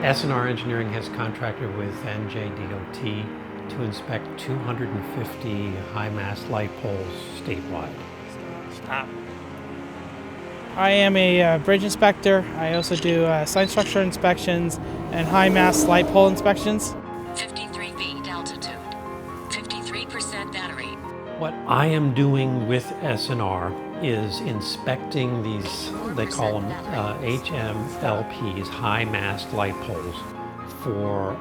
S&R Engineering has contracted with NJDOT to inspect 250 high-mast light poles statewide. Stop. I am a bridge inspector. I also do sign structure inspections and high-mast light pole inspections. 53 feet altitude, 53% battery. What I am doing with S&R is inspecting these, they call them HMLPs, high-mast light poles, for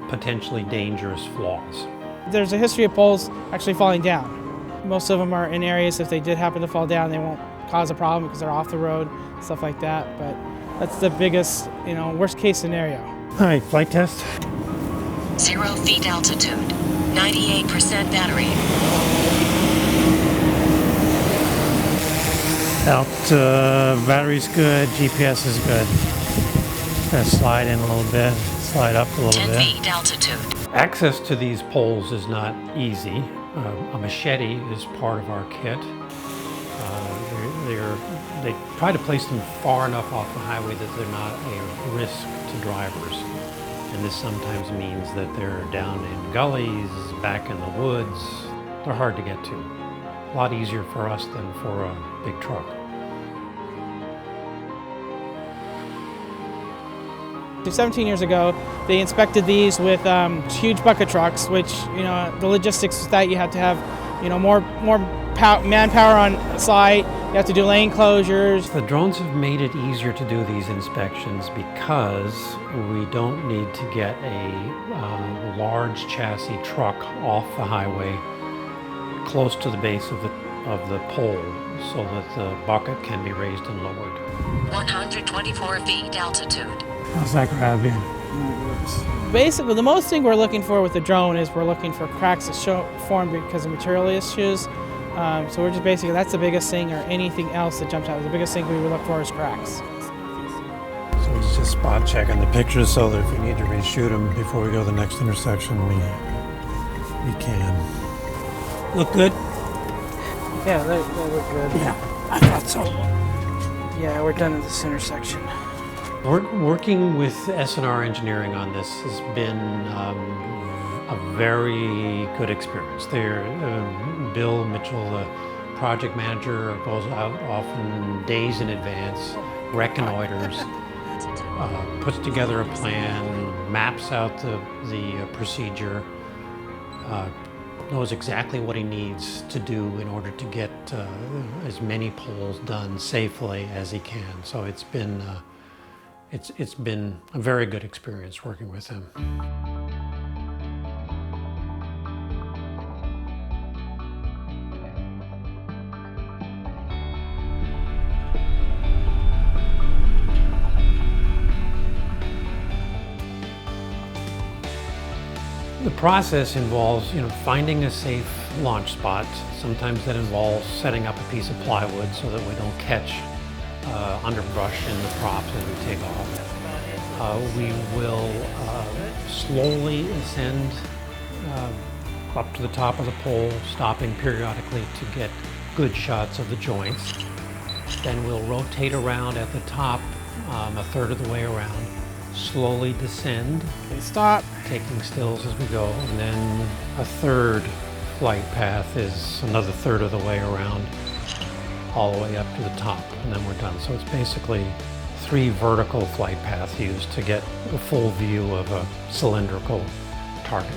potentially dangerous flaws. There's a history of poles actually falling down. Most of them are in areas, if they did happen to fall down, they won't cause a problem because they're off the road, stuff like that. But that's the biggest, worst case scenario. All right, flight test. 0 feet altitude, 98% battery. Battery's good, GPS is good. Gonna slide in a little bit, slide up a little 10 bit. 10 feet altitude. Access to these poles is not easy. A machete is part of our kit. They try to place them far enough off the highway that they're not a risk to drivers. And this sometimes means that they're down in gullies, back in the woods. They're hard to get to. A lot easier for us than for a big truck. So 17 years ago, they inspected these with huge bucket trucks, which, the logistics with that, you have to have, more manpower on site. You have to do lane closures. The drones have made it easier to do these inspections because we don't need to get a large chassis truck off the highway close to the base of the pole so that the bucket can be raised and lowered. 124 feet altitude. How's that grab you? Basically, the most thing we're looking for with the drone is we're looking for cracks that form because of material issues. So we're just basically, that's the biggest thing, or anything else that jumps out. The biggest thing we would look for is cracks. So we're just spot checking the pictures so that if we need to reshoot them before we go to the next intersection, we can. Look good? Yeah, they look good. Yeah, I thought so. Yeah, we're done at this intersection. Working with S&R Engineering on this has been a very good experience. Bill Mitchell, the project manager, goes out often days in advance, reconnoiters, puts together a plan, maps out the procedure, knows exactly what he needs to do in order to get as many poles done safely as he can. So it's been a very good experience working with him. The process involves, finding a safe launch spot. Sometimes that involves setting up a piece of plywood so that we don't catch underbrush in the props as we take off. We will slowly ascend up to the top of the pole, stopping periodically to get good shots of the joints. Then we'll rotate around at the top a third of the way around, slowly descend. Okay, stop. Taking stills as we go, and then a third flight path is another third of the way around, all the way up to the top, and then we're done. So it's basically 3 vertical flight paths used to get a full view of a cylindrical target.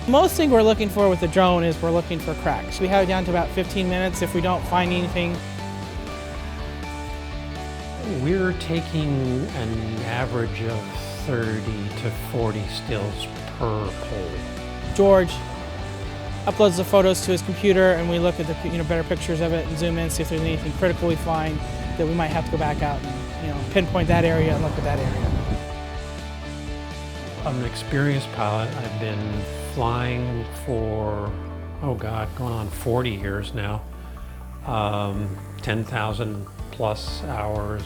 Most thing we're looking for with the drone is we're looking for cracks. We have it down to about 15 minutes. If we don't find anything, we're taking an average of 30 to 40 stills per pole. George uploads the photos to his computer, and we look at the better pictures of it and zoom in, see if there's anything critical we find that we might have to go back out and pinpoint that area and look at that area. I'm an experienced pilot. I've been flying for, going on 40 years now. 10,000 plus hours,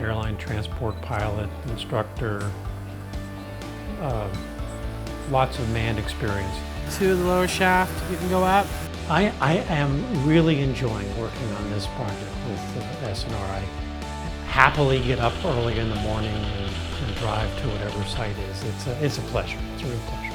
airline transport pilot, instructor, lots of manned experience. To the lower shaft, you can go up. I am really enjoying working on this project with S&R. I happily get up early in the morning and drive to whatever site is. It's a pleasure. It's a real pleasure.